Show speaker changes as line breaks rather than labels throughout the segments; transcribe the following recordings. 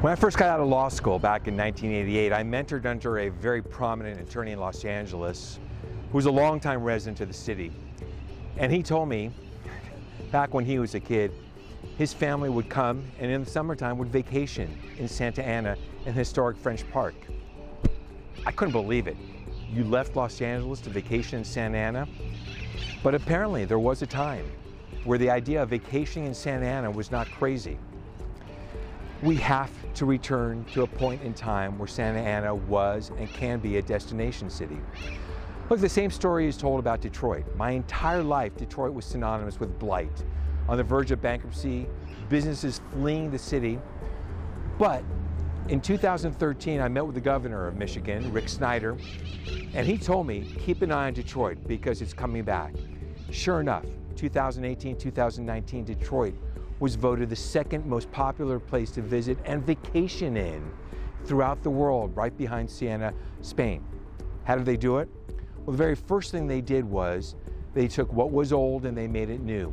When I first got out of law school back in 1988, I mentored under a very prominent attorney in Los Angeles who was a longtime resident of the city. And he told me, back when he was a kid, his family would come and in the summertime would vacation in Santa Ana in historic French Park. I couldn't believe it. You left Los Angeles to vacation in Santa Ana? But apparently there was a time where the idea of vacationing in Santa Ana was not crazy. We have to return to a point in time where Santa Ana was and can be a destination city. Look, the same story is told about Detroit. My entire life, Detroit was synonymous with blight. On the verge of bankruptcy, businesses fleeing the city. But in 2013, I met with the governor of Michigan, Rick Snyder, and he told me, keep an eye on Detroit because it's coming back. Sure enough, 2018, 2019, Detroit was voted the second most popular place to visit and vacation in throughout the world, right behind Siena, Spain. How did they do it? Well, the very first thing they did was they took what was old and they made it new.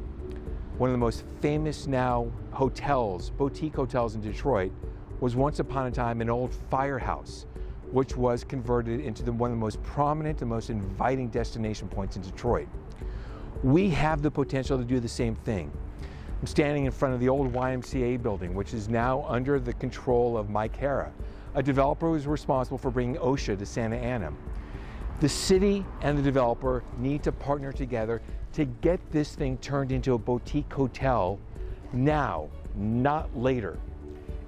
One of the most famous now hotels, boutique hotels in Detroit, was once upon a time an old firehouse, which was converted into one of the most prominent and most inviting destination points in Detroit. We have the potential to do the same thing. I'm standing in front of the old YMCA building, which is now under the control of Mike Hara, a developer who is responsible for bringing OSHA to Santa Ana. The city and the developer need to partner together to get this thing turned into a boutique hotel now, not later.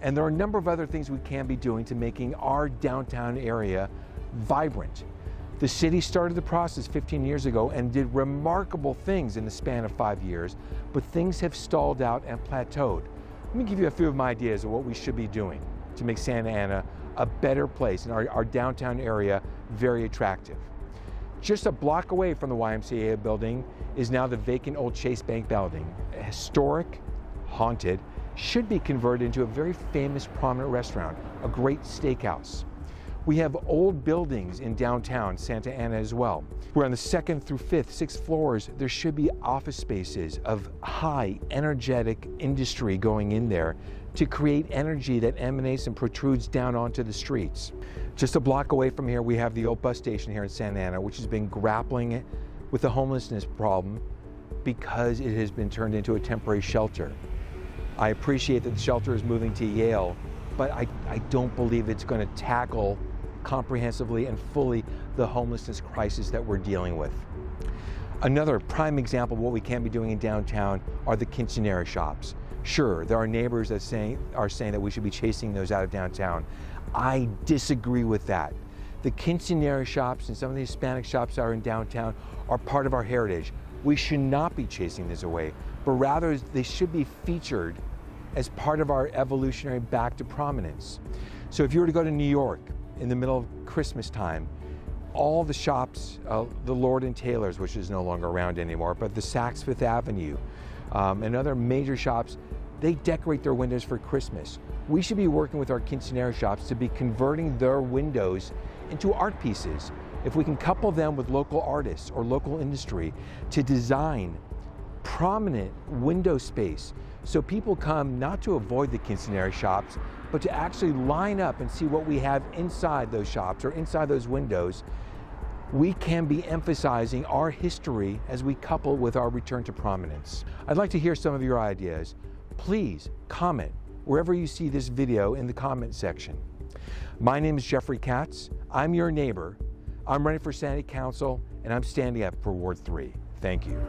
And there are a number of other things we can be doing to making our downtown area vibrant. The city started the process 15 years ago and did remarkable things in the span of 5 years, but things have stalled out and plateaued. Let me give you a few of my ideas of what we should be doing to make Santa Ana a better place and our downtown area very attractive. Just a block away from the YMCA building is now the vacant old Chase Bank building. Historic, haunted, should be converted into a very famous prominent restaurant, a great steakhouse. We have old buildings in downtown Santa Ana as well. Where on the 2nd through 5th, 6th floors, there should be office spaces of high, energetic industry going in there to create energy that emanates and protrudes down onto the streets. Just a block away from here, we have the old bus station here in Santa Ana, which has been grappling with the homelessness problem because it has been turned into a temporary shelter. I appreciate that the shelter is moving to Yale, but I don't believe it's going to tackle comprehensively and fully the homelessness crisis that we're dealing with. Another prime example of what we can be doing in downtown are the quinceanera shops. Sure, there are neighbors that are saying that we should be chasing those out of downtown. I disagree with that. The quinceanera shops and some of the Hispanic shops that are in downtown are part of our heritage. We should not be chasing this away, but rather they should be featured as part of our evolutionary back to prominence. So if you were to go to New York in the middle of Christmas time, all the shops, the Lord & Taylor's, which is no longer around anymore, but the Saks Fifth Avenue and other major shops, they decorate their windows for Christmas. We should be working with our quinceanera shops to be converting their windows into art pieces. If we can couple them with local artists or local industry to design prominent window space so people come not to avoid the quinceanera shops, but to actually line up and see what we have inside those shops or inside those windows, we can be emphasizing our history as we couple with our return to prominence. I'd like to hear some of your ideas. Please comment wherever you see this video in the comment section. My name is Jeffrey Katz. I'm your neighbor. I'm running for City Council and I'm standing up for Ward 3. Thank you.